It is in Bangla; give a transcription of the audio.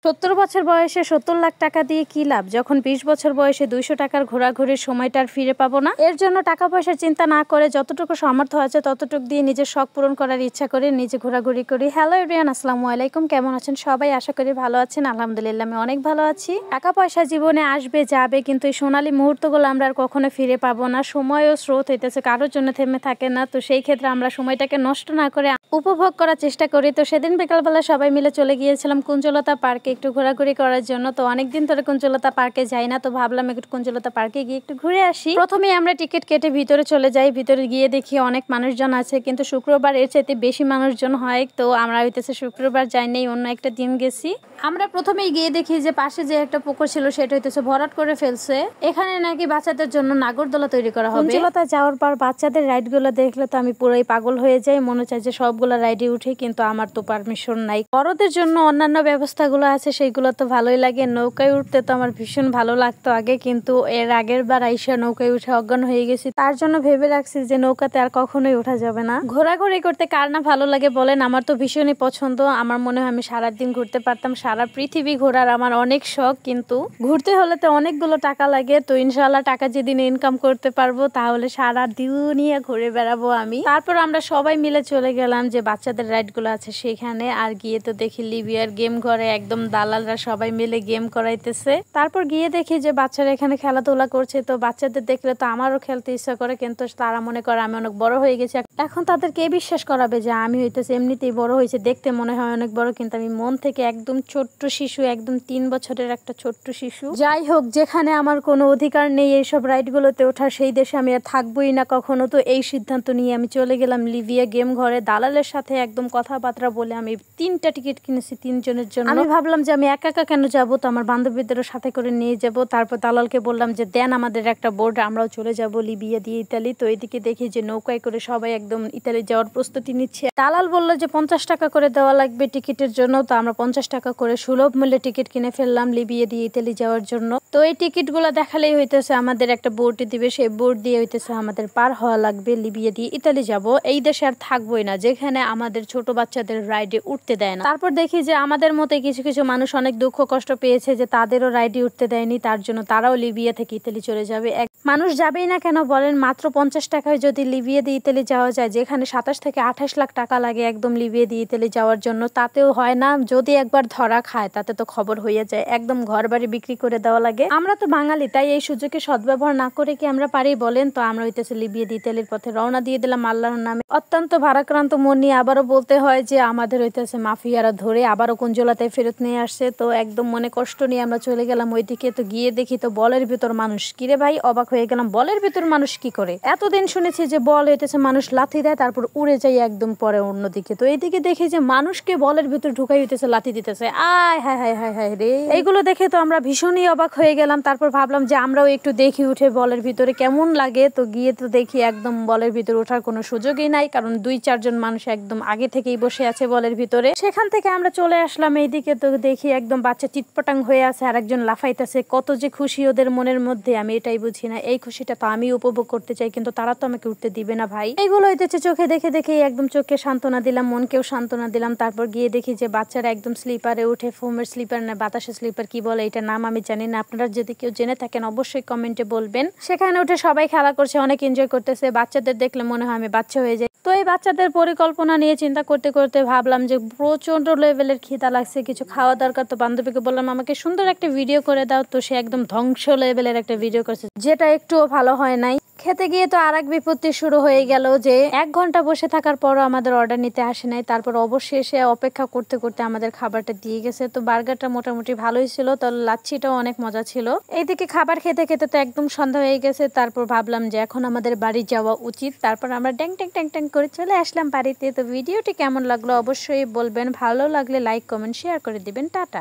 ৭০ বছর বয়সে ৭০ লাখ টাকা দিয়ে কি লাভ, যখন ২০ বছর বয়সে ২০০ টাকার ঘোরাঘুরির সময়টা আর ফিরে পাবো না। এর জন্য টাকা পয়সার চিন্তা না করে যতটুকু সামর্থ্য আছে ততটুকু দিয়ে নিজের শখ পূরণ করার ইচ্ছা করে নিজে ঘোরাঘুরি করি। হ্যালো এভরিওয়ান, আসসালামু আলাইকুম। কেমন আছেন সবাই? আশা করি ভালো আছেন। আলহামদুলিল্লাহ আমি অনেক ভালো আছি। টাকা পয়সা জীবনে আসবে যাবে, কিন্তু এই সোনালী মুহূর্তগুলো আমরা আর কখনো ফিরে পাবো না। সময় ও স্রোত হইতেছে, কারোর জন্য থেমে থাকে না। তো সেই ক্ষেত্রে আমরা সময়টাকে নষ্ট না করে উপভোগ করার চেষ্টা করি। তো সেদিন বিকালবেলা সবাই মিলে চলে গিয়েছিলাম কুঞ্জলতা পার্কে একটু ঘোরাঘুরি করার জন্য। তো অনেকদিন ধরে কুঞ্জলতা পার্কে যাই না, তো ভাবলাম একটু কুঞ্জলতা পার্কে গিয়ে একটু ঘুরে আসি। প্রথমেই আমরা টিকিট কেটে ভিতরে চলে যাই। ভিতরে গিয়ে দেখি অনেক মানুষজন আছে, কিন্তু শুক্রবার এর চাইতে বেশি মানুষজন হয়। তো আমরা হইতেছে শুক্রবার যাই নাই, অন্য একটা দিন গেছি। আমরা প্রথমেই গিয়ে দেখি যে পাশে যে একটা পুকুর ছিল সেটা হইতেছে ভরাট করে ফেলছে। এখানে নাকি বাচ্চাদের জন্য নাগরদোলা তৈরি করা হবে। কুঞ্জলতা যাওয়ার পর বাচ্চাদের রাইড গুলো দেখলে তো আমি পুরোই পাগল হয়ে যাই, মনে চাই যে সবগুলো রাইডে উঠে, কিন্তু আমার তো পারমিশন নাই। বড়দের জন্য অন্যান্য ব্যবস্থাগুলো আছে সেইগুলো তো ভালোই লাগে। নৌকায় উঠতে তো আমার ভীষণ ভালো লাগতো আগে, কিন্তু এর আগের বার আইসা নৌকায় উঠে অজ্ঞান হয়ে গেছি। তার জন্য ভেবে রাখছি যে নৌকাতে আর কখনোই ওঠা যাবে না। ঘোরাঘুরি করতে কার না ভালো লাগে বলেন? আমার তো ভীষণই পছন্দ। আমার মনে হয় আমি সারাদিন ঘুরতে পারতাম। সারা পৃথিবী ঘোরার আমার অনেক শখ, কিন্তু ঘুরতে হলে তো অনেকগুলো টাকা লাগে। তো ইনশাআল্লাহ টাকা যেদিন ইনকাম করতে পারবো তাহলে সারা দুনিয়া ঘুরে বেড়াবো আমি। তারপর আমরা সবাই মিলে চলে গেলাম যে বাচ্চাদের রাইড গুলো আছে সেখানে। আর গিয়ে তো দেখি লিবিয়ার গেম ঘরে একদম দালালরা সবাই মিলে গেম করাইতেছে। তারপর গিয়ে দেখি যে বাচ্চারা এখানে খেলাধুলা করছে। তো বাচ্চাদের দেখলে তো আমারও খেলতে ইচ্ছা করে, কিন্তু তারা মনে করে আমি অনেক বড় হয়ে গেছি। এখন তাদের কে বিশ্বাস করাবে যে আমি হইতেছে এমনিতেই বড় হয়েছে, দেখতে মনে হয় অনেক বড়, কিন্তু আমি মন থেকে একদম ছোট্ট শিশু, একদম ৩ বছরের একটা ছোট্ট শিশু। যাই হোক, যেখানে আমার কোনো অধিকার নেই এইসব রাইড গুলোতে ওঠার, সেই দেশে আমি আর থাকবোই না কখনো। তো এই সিদ্ধান্ত নিয়ে আমি চলে গেলাম লিবিয়া গেম ঘরে। দালালের সাথে একদম কথাবার্তা বলে আমি 3টা টিকিট কিনেছি 3 জনের জন্য। আমি ভাবলাম যে আমি একা একা কেন যাবো, তো আমার বান্ধবীদেরও সাথে করে নিয়ে যাব। তারপর দালালকে বললাম যে দেন আমাদের একটা বোর্ড, আমরাও চলে যাব লিবিয়া দিয়ে ইতালি। তো এদিকে দেখি যে নৌকায় করে সবাই একদম ইতালি যাওয়ার প্রস্তুতি নিচ্ছে। দালাল বললো যে 50 টাকা করে দেওয়া লাগবে টিকিটের জন্য। তো আমরা 50 টাকা করে সুলভ মূল্যে টিকিট কিনে ফেললাম লিবিয়া দিয়ে ইতালি যাওয়ার জন্য। তো এই টিকিট গুলো দেখালেই হইতেছে আমাদের একটা বোর্ড দিবে, সেই বোর্ড দিয়ে হইতেছে আমাদের পার হওয়া লাগবে লিবিয়া দিয়ে ইতালি যাব। এই দেশে আর থাকবোই না যেখানে আমাদের ছোট বাচ্চাদের রাইডে উঠতে দেয় না। তারপর দেখি যে আমাদের মতো কিছু কিছু মানুষ অনেক দুঃখ কষ্ট পেয়েছে যে তাদেরও রাইডে উঠতে দেয়নি, তার জন্য তারাও লিবিয়া থেকে ইতালি চলে যাবে। মানুষ যাবেই না কেন বলেন? মাত্র 50 টাকায় যদি লিবিয়া দিয়ে ইতালি যাওয়া যায়, যেখানে 27 থেকে 28 লাখ টাকা লাগে একদম লিবিয়া দিয়ে ইতালি যাওয়ার জন্য, তাতেও হয় না। যদি একবার ধরা খায় তাতে তো খবর হয়ে যায়, একদম ঘর বাড়ি বিক্রি করে দেওয়া লাগে। আমরা তো বাঙালি, তাই এই সুযোগে সদ্ব্যবহার না করে কি আমরা পারি বলেন? তো আমরা হইতেছে লিবিয়া দিয়ে ইতালির পথে রওনা দিয়ে দিলাম আল্লাহর নামে। অত্যন্ত ভারাক্রান্ত মন নিয়ে আবারও বলতে হয় যে আমাদের হইতেছে মাফিয়ারা ধরে আবারও কুঞ্জলতায় ফেরত নিয়ে আসছে। তো একদম মনে কষ্ট নিয়ে আমরা চলে গেলাম ওইদিকে। তো গিয়ে দেখি তো বলের ভিতর মানুষ। কিরে ভাই, অবাক হয়ে গেলাম, বলের ভিতর মানুষ কি করে? এতদিন শুনেছি যে বল হইতেছে মানুষ লাথি দেয় তারপর উড়ে যায় একদম পরে অন্যদিকে। তো এইদিকে দেখি যে মানুষকে বলের ভিতর ঢুকাই হইতেছে, লাথি দিতেছে। আয় হায় হায় হায় হায় রে! এইগুলো দেখে তো আমরা ভীষণই অবাক হয়ে গেলাম। তারপর ভাবলাম যে আমরাও একটু দেখি উঠে বলের ভিতরে কেমন লাগে। তো গিয়ে তো দেখি একদম বলের ভিতরে ওঠার কোনো সুযোগই নাই, কারণ 2-4 জন মানুষ একদম আগে থেকেই বসে আছে বলের ভিতরে। সেখান থেকে আমরা চলে আসলাম এইদিকে। তো দেখি একদম বাচ্চা চিটপটাং হয়ে আছে আর একজন লাফাইতেছে। কত যে খুশি ওদের মনের মধ্যে, আমি এটাই বুঝি না। এই খুশিটা তো আমি উপভোগ করতে চাই, কিন্তু তারা তো আমাকে উঠতে দিবে না ভাই। এইগুলো হইতেছে চোখে দেখে দেখে একদম চোখকে সান্ত্বনা দিলাম, মনকেও সান্ত্বনা দিলাম। তারপর গিয়ে দেখি যে বাচ্চারা একদম স্লিপারে উঠে, ফোমের স্লিপার না বাতাসের স্লিপার কি বলে এটা নাম আমি জানি না, আপনারা যদি কেউ জেনে থাকেন অবশ্যই কমেন্টে বলবেন। সেখানে উঠে সবাই খেলা করছে, অনেক এনজয় করতেছে। বাচ্চাদের দেখলে মনে হয় আমি বাচ্চা হয়ে যাই। তো এই বাচ্চাদের পরিকল্পনা নিয়ে চিন্তা করতে করতে ভাবলাম যে প্রচন্ড লেভেলের খিদা লাগছে, কিছু খাওয়া দরকার। তো বান্ধবীকে বললাম আমাকে সুন্দর একটা ভিডিও করে দাও। তো সে একদম ধ্বংস লেভেলের একটা ভিডিও করছে, যেটা একটুও ভালো হয় নাই। খেতে গিয়ে তো আর এক বিপত্তি শুরু হয়ে গেল যে 1 ঘন্টা বসে থাকার পরও আমাদের অর্ডার নিতে আসে নাই। তারপর অবশেষে অপেক্ষা করতে করতে আমাদের খাবারটা দিয়ে গেছে। তো বার্গারটা মোটামুটি ভালোই ছিল, তো লাচ্ছিটাও অনেক মজা ছিল। এইদিকে খাবার খেতে খেতে তো একদম সন্ধ্যা হয়ে গেছে। তারপর ভাবলাম যে এখন আমাদের বাড়ি যাওয়া উচিত। তারপর আমরা ট্যাং ট্যাং ট্যাং ট্যাং করে চলে আসলাম বাড়িতে। তো ভিডিওটি কেমন লাগলো অবশ্যই বলবেন, ভালো লাগলে লাইক কমেন্ট শেয়ার করে দিবেন। টাটা।